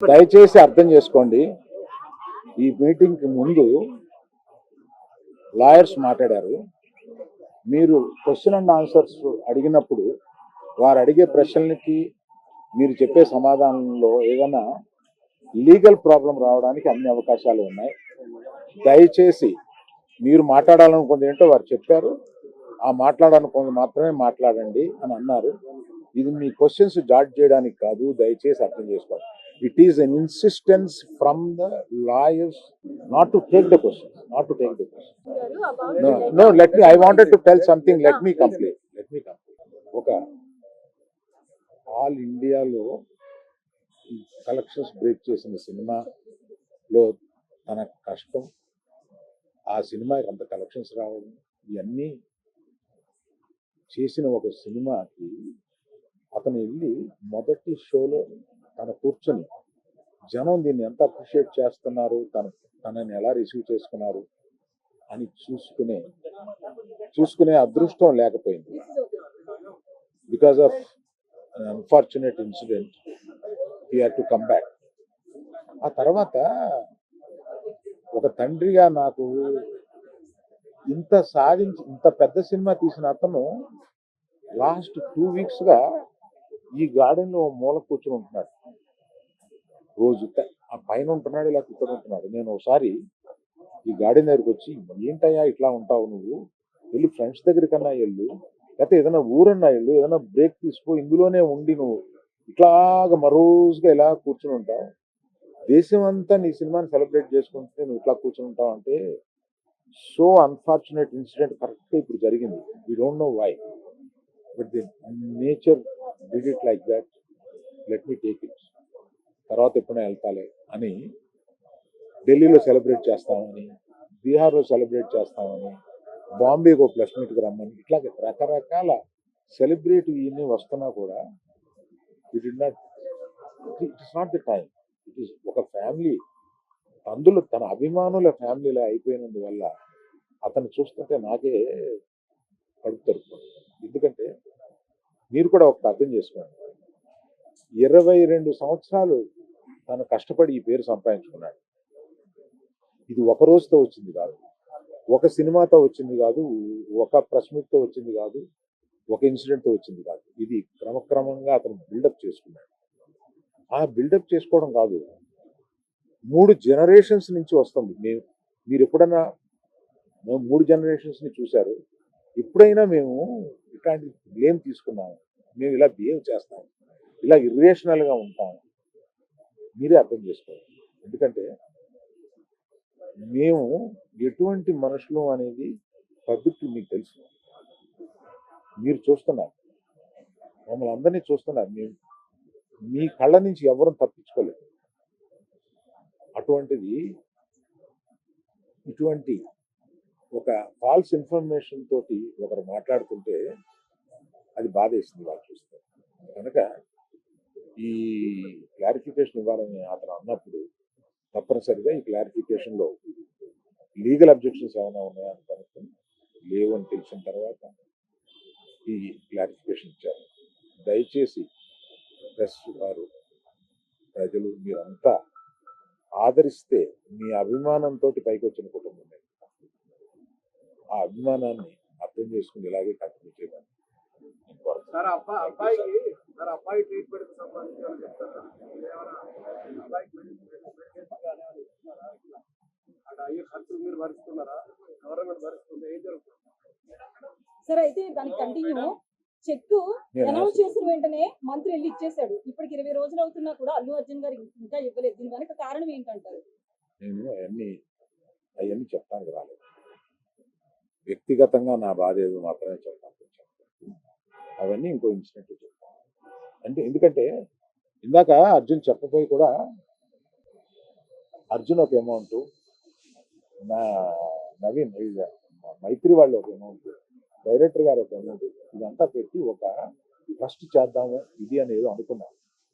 దయచేసి అర్థం చేసుకోండి. ఈ మీటింగ్ కి ముందు లాయర్స్ మాట్లాడారు. మీరు క్వశ్చన్ అండ్ ఆన్సర్స్ అడిగినప్పుడు వారు అడిగే ప్రశ్నలకి మీరు చెప్పే సమాధానంలో ఏదైనా లీగల్ ప్రాబ్లం రావడానికి అన్ని అవకాశాలు ఉన్నాయి. దయచేసి మీరు మాట్లాడాలనుకుంది ఏంటో వారు చెప్పారు. ఆ మాట్లాడాలనుకుంది మాత్రమే మాట్లాడండి అని అన్నారు. ఇది మీ క్వశ్చన్స్ జాడ్ చేయడానికి కాదు. దయచేసి అర్థం చేసుకోండి. It is an insistence from the lawyers not to take the question, not to take the question. No, let me, I wanted to tell something. Let me complete. Okay. All India lo collections break chesina cinema lo tana kashtam aa cinema anta collections raavadam iyanni chesina oka cinema ki atanu elli modati show lo తన కూర్చొని జనం దీన్ని ఎంత appreciate చేస్తున్నారు, తనని ఎలా receive చేసుకున్నారు అని చూసుకునే అదృష్టం లేకపోయింది. Because of unfortunate incident he had to come back. ఆ తర్వాత ఒక తండ్రిగా నాకు ఇంత పెద్ద సినిమా తీసిన అతను లాస్ట్ 2 weeks గా ఈ గార్డెన్ లో మూల కూర్చొని ఉంటున్నాడు. రోజు ఆ పైన ఉంటున్నాడు, ఇలా ఇక్కడ ఉంటున్నాడు. నేను ఒకసారి ఈ గార్డెన్ దగ్గరికి వచ్చి, ఏంటయ్యా ఇట్లా ఉంటావు, నువ్వు వెళ్ళి ఫ్రెండ్స్ దగ్గర కన్నా వెళ్ళు, లేకపోతే ఏదైనా ఊరన్నా వెళ్ళు, ఏదైనా బ్రేక్ తీసుకో, ఇందులోనే ఉండి నువ్వు ఇట్లాగా మరోజుగా ఇలా కూర్చుని ఉంటావు, దేశం అంతా నీ సినిమాని సెలబ్రేట్ చేసుకుంటే నువ్వు ఇట్లా కూర్చుని ఉంటావు అంటే, సో అన్ఫార్చునేట్ ఇన్సిడెంట్ కరెక్ట్గా ఇప్పుడు జరిగింది. We don't know why, but the nature did it like that. Let me take it, తర్వాత ఎప్పుడైనా వెళ్తాలే అని ఢిల్లీలో సెలబ్రేట్ చేస్తామని, బీహార్లో సెలబ్రేట్ చేస్తామని, బాంబేకి ప్లస్ మీట్కి రమ్మని, ఇట్లా రకరకాల సెలబ్రేట్ ఇవన్నీ వస్తున్నా కూడా it is not the time. It is ఒక ఫ్యామిలీ, అందులో తన అభిమానుల ఫ్యామిలీలో అయిపోయినందువల్ల అతను చూస్తుంటే నాకే కడుపు తరుపుతుంది. ఎందుకంటే మీరు కూడా ఒకటి అర్థం చేసుకోండి, 22 సంవత్సరాలు తను కష్టపడి ఈ పేరు సంపాదించుకున్నాడు. ఇది ఒక రోజుతో వచ్చింది కాదు, ఒక సినిమాతో వచ్చింది కాదు, ఒక ప్రెస్ మీట్తో వచ్చింది కాదు, ఒక ఇన్సిడెంట్తో వచ్చింది కాదు. ఇది క్రమక్రమంగా అతను బిల్డప్ చేసుకున్నాడు. ఆ బిల్డప్ చేసుకోవడం కాదు, 3 generations నుంచి వస్తుంది. మీరు ఎప్పుడన్నా 3 generations ని చూశారు? ఎప్పుడైనా మేము ఇట్లాంటి బ్లేమ్ తీసుకున్నాము, మేము ఇలా బిహేవ్ చేస్తాము, ఇలా ఇర్రేషనల్గా ఉంటాము, మీరే అర్థం చేసుకోవాలి. ఎందుకంటే మేము ఎటువంటి మనుషులు అనేది పబ్లిక్ మీకు తెలుసు, మీరు చూస్తున్నారు, మమ్మల్ని అందరినీ చూస్తున్నారు. మీ కళ్ళ నుంచి ఎవరూ తప్పించుకోలేదు. అటువంటిది ఇటువంటి ఒక ఫాల్స్ ఇన్ఫర్మేషన్ తోటి ఒకరు మాట్లాడుతుంటే అది బాధేసింది వాళ్ళు చూస్తే. కనుక ఈ క్లారిఫికేషన్ ఇవ్వాలని అతను అన్నప్పుడు తప్పనిసరిగా ఈ క్లారిఫికేషన్లో లీగల్ అబ్జెక్షన్స్ ఏమైనా ఉన్నాయని కనుక్కొని లేవు అని తెలిసిన తర్వాత ఈ క్లారిఫికేషన్ ఇచ్చారు. దయచేసి ప్రెస్ వారు, ప్రజలు మీరంతా ఆదరిస్తే మీ అభిమానంతో పైకి వచ్చిన కుటుంబం, ఆ అభిమానాన్ని అర్థం చేసుకుని ఇలాగే కంటిన్యూ చేయాలి. సార్ అయితే దానికి కంటిన్యూ చెక్ అనౌన్స్ చేసిన వెంటనే మంత్రి వెళ్ళి ఇచ్చేసాడు. ఇప్పటికి 20 రోజులు అవుతున్నా కూడా అల్లు అర్జున్ గారు ఇంకా ఇవ్వలేదు. దీని వెనక కారణం ఏంటంటారు? నేను అవన్నీ చెప్పడానికి రాలేదు. వ్యక్తిగతంగా నా బాధ ఏదో మాత్రమే చెప్తాను. అవన్నీ ఇంకో ఇన్సిడెంట్ చెప్తాను. ఎందుకంటే ఇందాక అర్జున్ చెప్పబోయి కూడా, అర్జున్ ఒక అమౌంట్, నవీన్ మైత్రి వాళ్ళు ఒక అమౌంట్, డైరెక్టర్ గారు ఒక అమౌంట్, ఇదంతా పెట్టి ఒక ట్రస్ట్ చేద్దాము ఇది అనేది అనుకున్నాను.